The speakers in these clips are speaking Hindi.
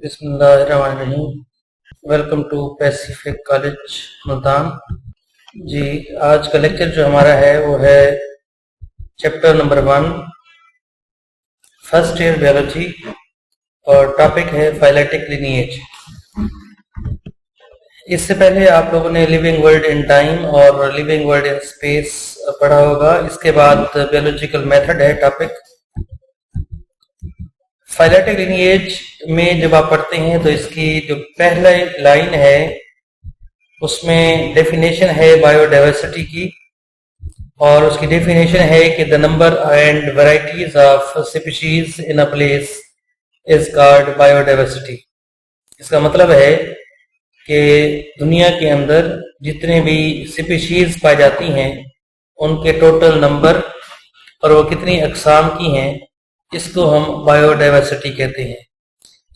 बिस्मिल्लाहिर्रहमानिर्रहीम। Welcome to Pacific college Multan. जी, आज का लेक्चर जो हमारा है वो है chapter number 1 first year biology और टॉपिक है फाइलेटिक लिनिएज। इससे पहले आप लोगों ने लिविंग वर्ल्ड इन टाइम और लिविंग वर्ल्ड इन स्पेस पढ़ा होगा। इसके बाद बायोलॉजिकल मेथड है टॉपिक। फाइलेटिक लिनिएज में जब आप पढ़ते हैं तो इसकी जो पहला लाइन है उसमें डेफिनेशन है बायोडाइवर्सिटी की, और उसकी डेफिनेशन है कि the number and varieties of species in a place is called biodiversity. इसका मतलब है कि दुनिया के अंदर जितने भी स्पीशीज पाई जाती हैं उनके टोटल नंबर और वो कितनी अकसाम की हैं, इसको हम बायोडाइवर्सिटी कहते हैं।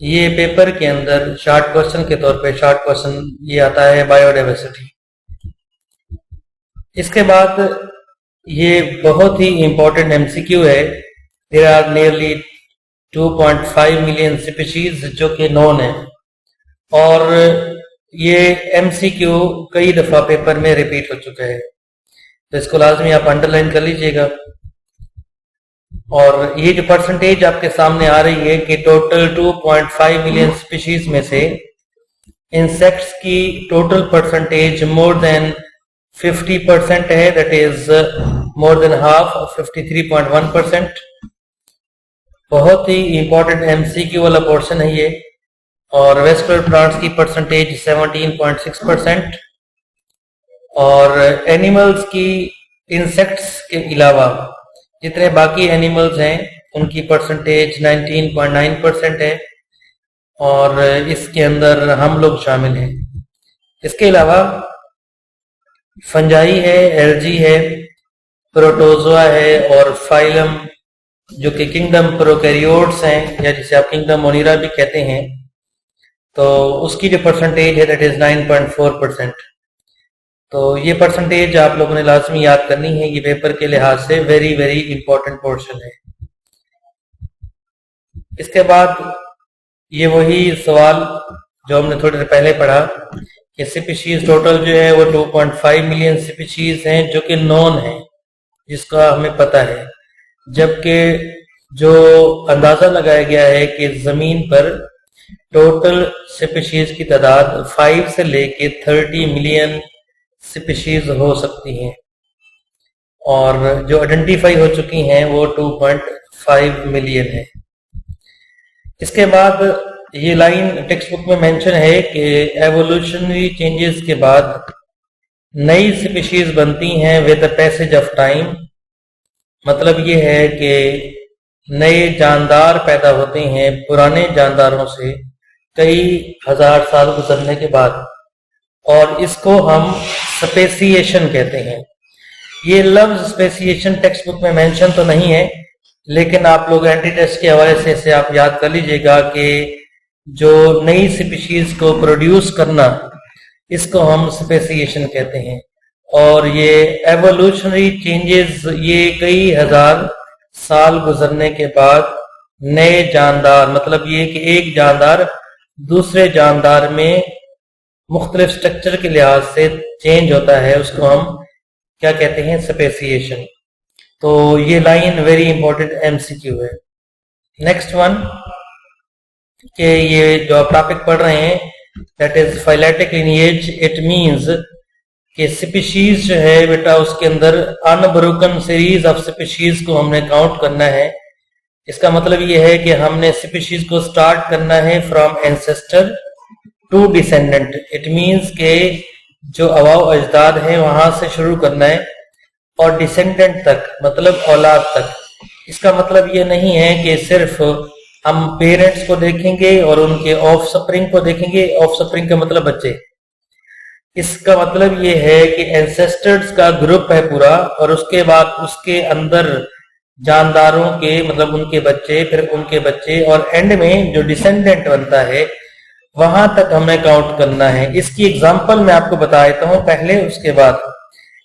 ये पेपर के अंदर शॉर्ट क्वेश्चन के तौर पे शॉर्ट क्वेश्चन ये आता है बायोडाइवर्सिटी। इसके बाद ये बहुत ही इंपॉर्टेंट एमसीक्यू है। There are nearly 2.5 million species जो कि नोन है, और ये एमसीक्यू कई दफा पेपर में रिपीट हो चुका है, तो इसको लाजमी आप अंडरलाइन कर लीजिएगा। और ये जो परसेंटेज आपके सामने आ रही है कि टोटल 2.5 मिलियन स्पीशीज में से इंसेक्ट्स की टोटल परसेंटेज मोर देन 50% है, that is more than half, 53.1%। बहुत ही इंपॉर्टेंट एमसीक्यू वाला पोर्शन है ये। और वेस्कुलर प्लांट्स की परसेंटेज 17.6%, और एनिमल्स की इंसेक्ट्स के अलावा जितने बाकी एनिमल्स हैं उनकी परसेंटेज 19.9% है, और इसके अंदर हम लोग शामिल हैं। इसके अलावा फंजाई है, एल्जी है, प्रोटोजोआ है, और फाइलम जो कि किंगडम प्रोकैरियोट्स हैं, या जिसे आप किंगडम मोनिरा भी कहते हैं, तो उसकी जो परसेंटेज है दैट इज 9.4%। तो ये परसेंटेज आप लोगों ने लाजमी याद करनी है, ये पेपर के लिहाज से वेरी वेरी इंपॉर्टेंट पोर्शन है। इसके बाद ये वही सवाल जो हमने थोड़ी देर पहले पढ़ा कि स्पीशीज टोटल जो है वो 2.5 मिलियन स्पीशीज हैं जो कि नॉन है, जिसका हमें पता है, जबकि जो अंदाजा लगाया गया है कि जमीन पर टोटल स्पीशीज की तादाद 5 से लेके 30 मिलियन स्पीशीज हो सकती हैं, और जो आइडेंटिफाई हो चुकी हैं वो 2.5 मिलियन है। इसके बाद ये लाइन टेक्स्ट बुक में मेंशन है कि एवोल्यूशनरी चेंजेस के बाद नई स्पीशीज बनती हैं with the passage of time. मतलब ये है कि नए जानदार पैदा होते हैं पुराने जानदारों से कई हजार साल गुजरने के बाद, और इसको हम स्पेसिएशन कहते हैं। ये लफ्ज स्पेसिएशन टेक्स्ट बुक में मेंशन तो नहीं है, लेकिन आप लोग एंटी टेस्ट के हवाले से इसे आप याद कर लीजिएगा कि जो नई स्पीशीज को प्रोड्यूस करना, इसको हम स्पेसिएशन कहते हैं। और ये एवोल्यूशनरी चेंजेस ये कई हजार साल गुजरने के बाद नए जानदार, मतलब ये कि एक जानदार दूसरे जानदार में मुख्तलिफ स्ट्रक्चर के लिहाज से चेंज होता है, उसको हम क्या कहते हैं, स्पेसिएशन। तो ये लाइन वेरी इंपॉर्टेंट एमसीक्यू है। नेक्स्ट वन कि ये जो आप टॉपिक पढ़ रहे हैं that is phyletic lineage. It means कि स्पीशीज जो है बेटा उसके अंदर अनब्रोकन सीरीज ऑफ स्पीशीज को हमने काउंट करना है। इसका मतलब ये है कि हमने स्पीशीज को स्टार्ट करना है from ancestor to descendant. It means के जो अवाव अजदाद है वहां से शुरू करना है और डिसेंडेंट तक, मतलब औलाद तक। इसका मतलब ये नहीं है कि सिर्फ हम पेरेंट्स को देखेंगे और उनके ऑफ स्प्रिंग को देखेंगे। ऑफ स्प्रिंग का मतलब बच्चे। इसका मतलब ये है कि एंसेस्टर्स का ग्रुप है पूरा, और उसके बाद उसके अंदर जानदारों के मतलब उनके बच्चे, फिर उनके बच्चे, और एंड में जो डिसेंडेंट बनता है वहां तक हमें काउंट करना है। इसकी एग्जांपल मैं आपको बता देता हूं पहले, उसके बाद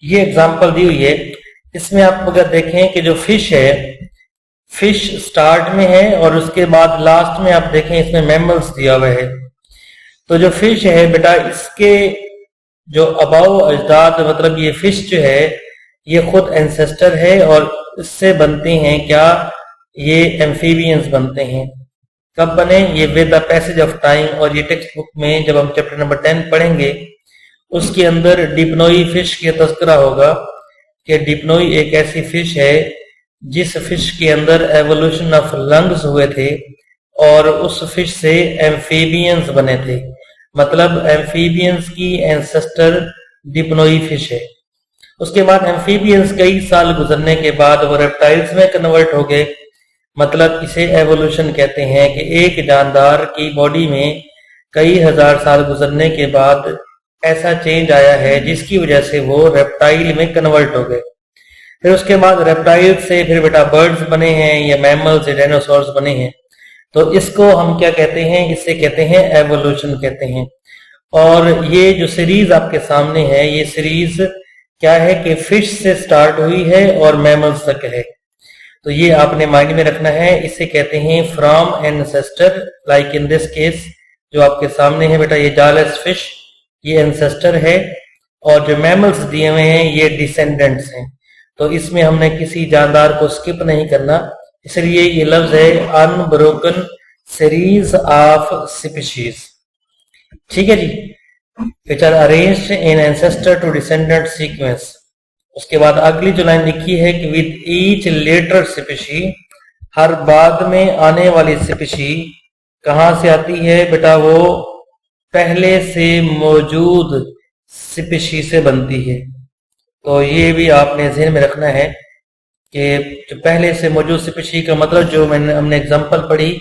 ये एग्जांपल दी हुई है। इसमें आप अगर देखें कि जो फिश है, फिश स्टार्ट में है और उसके बाद लास्ट में आप देखें इसमें मैमल्स दिया हुआ है। तो जो फिश है बेटा, इसके जो अबाव अजदाद, मतलब ये फिश जो है ये खुद एंसेस्टर है और इससे बनते हैं क्या, ये एम्फीबियंस बनते हैं। कब बने ये? With the passage of time. और ये टेक्स्ट बुक में जब हम चैप्टर नंबर 10 पढ़ेंगे उसके अंदर डिप्नोई फिश की तस्करा होगा कि डिप्नोई एक ऐसी फिश है जिस फिश के अंदर एवोल्यूशन ऑफ लंग्स हुए थे और उस फिश से एम्फीबियंस बने थे। मतलब एम्फीबियंस की एंसेस्टर डिप्नोई फिश है। उसके बाद एम्फीबियंस कई साल गुजरने के बाद वो रेप्टाइल्स में कन्वर्ट हो गए। मतलब इसे एवोल्यूशन कहते हैं कि एक जानदार की बॉडी में कई हजार साल गुजरने के बाद ऐसा चेंज आया है जिसकी वजह से वो रेप्टाइल में कन्वर्ट हो गए। फिर उसके बाद रेप्टाइल से फिर बेटा बर्ड्स बने हैं या मैमल्स या डायनासोर्स बने हैं। तो इसको हम क्या कहते हैं? इससे कहते हैं एवोल्यूशन कहते हैं। और ये जो सीरीज आपके सामने है, ये सीरीज क्या है कि फिश से स्टार्ट हुई है और मैमल्स तक है। तो ये आपने माइंड में रखना है। इसे कहते हैं from ancestor, like in this case जो आपके सामने है बेटा, ये जालस फिश, ये एंसेस्टर है और जो मैमल्स दिए हुए हैं ये डिसेंडेंट्स हैं। तो इसमें हमने किसी जानदार को स्किप नहीं करना, इसलिए ये लफ्ज है अनब्रोकन सीरीज ऑफ स्पीशीज। ठीक है जी, which are arranged in ancestor to descendant sequence. उसके बाद अगली जो लाइन लिखी है कि विद ईच लेटर स्पीशी, हर बाद में आने वाली स्पीशी कहां से आती है बेटा? वो पहले से मौजूद स्पीशी से बनती है। तो ये भी आपने ध्यान में रखना है कि जो पहले से मौजूद स्पीशी का मतलब जो हमने एग्जांपल पढ़ी,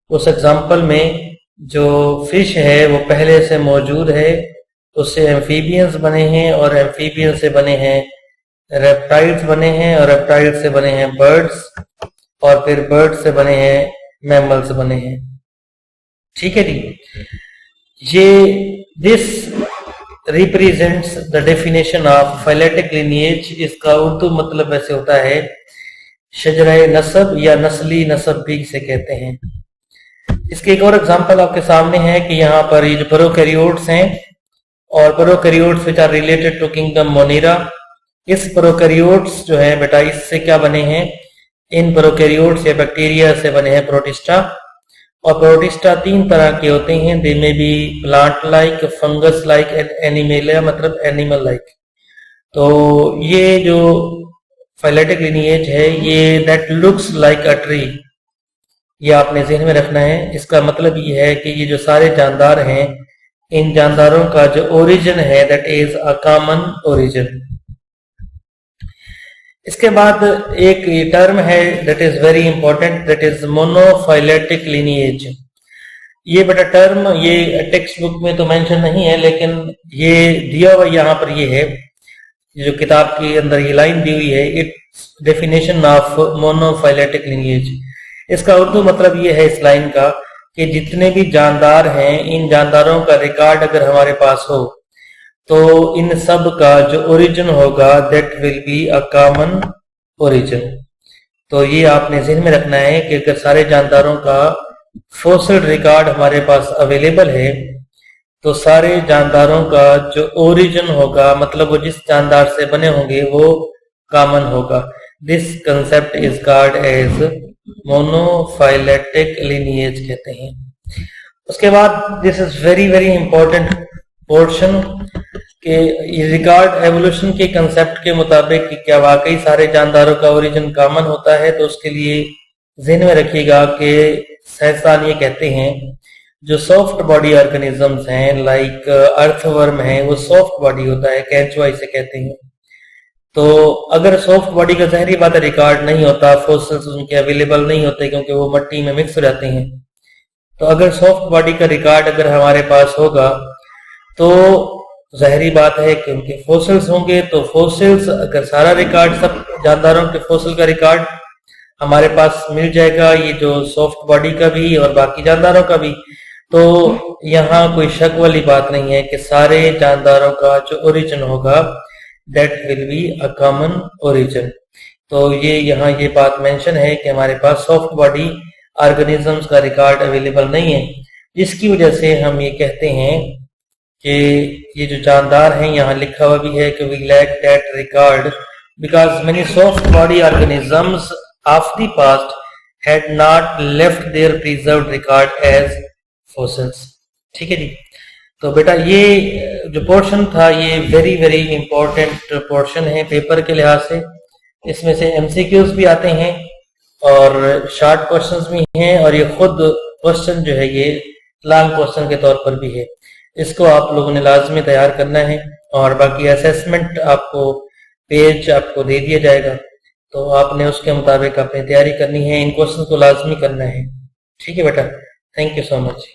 उस एग्जांपल में जो फिश है वो पहले से मौजूद है, उससे एम्फीबियंस बने हैं और एम्फीबियंस से बने हैं रेप्टाइल्स बने हैं और रेप्टाइल्स से बने हैं बर्ड्स और फिर बर्ड्स से बने हैं मैमल्स बने हैं। ठीक है जी, ये this represents the definition of phyletic lineage. इसका उर्दू मतलब वैसे होता है शजराए नसब या नस्ली नसब भी इसे कहते हैं। इसके एक और एग्जांपल आपके सामने है कि यहाँ पर ये जो प्रोकैरियोट्स हैं और prokaryotes which are related to kingdom Monera, इस प्रोकैरियोट्स जो है बेटा इससे क्या बने हैं? इन प्रोकैरियोट्स या बैक्टीरिया से बने हैं प्रोटिस्टा। और प्रोटिस्टा तीन तरह के होते हैं, they may be plant like, fungus like and animalia, मतलब एनिमल लाइक। तो ये जो फाइलेटिक लिनिएज है ये that looks like a tree, ये आपने ज़हन में रखना है। इसका मतलब ये है कि ये जो सारे जानदार हैं, इन जानदारों का जो ओरिजिन है that is a common origin. इसके बाद एक टर्म है that is very important, that is monophyletic lineage. ये बेटा टर्म ये टेक्स्ट बुक में तो मेंशन नहीं है, लेकिन ये दिया हुआ यहाँ पर ये है, जो किताब के अंदर ये लाइन दी हुई है, it's definition of monophyletic lineage. इसका उर्दू मतलब ये है इस लाइन का कि जितने भी जानदार हैं, इन जानदारों का रिकॉर्ड अगर हमारे पास हो तो इन सब का जो ओरिजिन होगा that will be a common origin. तो ये आपने ज़हन में रखना है कि अगर सारे जानदारों का फॉसिल रिकॉर्ड हमारे पास अवेलेबल है तो सारे जानदारों का जो ओरिजिन होगा, मतलब वो जिस जानदार से बने होंगे वो कॉमन होगा। This concept is called as monophyletic lineage कहते हैं। उसके बाद this is very very important portion कि रिकॉर्ड एवोल्यूशन के कंसेप्ट के मुताबिक कि क्या वाकई सारे जानदारों का ओरिजिन कॉमन होता है। तो उसके लिए ज़हन में रखिएगा कि साइंसदान ये कहते हैं जो सॉफ्ट बॉडी ऑर्गेनिजम्स हैं लाइक अर्थवर्म है, वो सॉफ्ट बॉडी होता है, कैंचुआ इसे कहते हैं। तो अगर सॉफ्ट बॉडी का ज़ाहिर बात है रिकॉर्ड नहीं होता, फॉसिल्स उनके अवेलेबल नहीं होते क्योंकि वो मिट्टी में मिक्स हो जाते हैं। तो अगर सॉफ्ट बॉडी का रिकॉर्ड अगर हमारे पास होगा तो जाहिर बात है कि उनके फॉसिल्स होंगे। तो फॉसिल्स अगर सारा रिकॉर्ड सब जानदारों के फॉसिल का रिकॉर्ड हमारे पास मिल जाएगा, ये जो सॉफ्ट बॉडी का भी और बाकी जानदारों का भी, तो यहाँ कोई शक वाली बात नहीं है कि सारे जानदारों का जो ओरिजिन होगा that will be a common origin. तो ये यहाँ ये बात मेंशन है कि हमारे पास सॉफ्ट बॉडी ऑर्गेनिजम्स का रिकॉर्ड अवेलेबल नहीं है, जिसकी वजह से हम ये कहते हैं कि ये जो जानदार हैं, यहाँ लिखा हुआ भी है कि we lack that record because many soft body organisms of the past had not left their preserved record as fossils। ठीक है जी। तो बेटा ये जो पोर्शन था ये वेरी वेरी इंपॉर्टेंट पोर्शन है पेपर के लिहाज से। इसमें से एमसीक्यूज भी आते हैं और शॉर्ट क्वेश्चंस भी हैं, और ये खुद क्वेश्चन जो है ये लॉन्ग क्वेश्चन के तौर पर भी है। इसको आप लोगों ने लाजमी तैयार करना है, और बाकी असेसमेंट आपको पेज आपको दे दिया जाएगा, तो आपने उसके मुताबिक अपनी तैयारी करनी है, इन क्वेश्चन को लाजमी करना है। ठीक है बेटा, थैंक यू सो मच।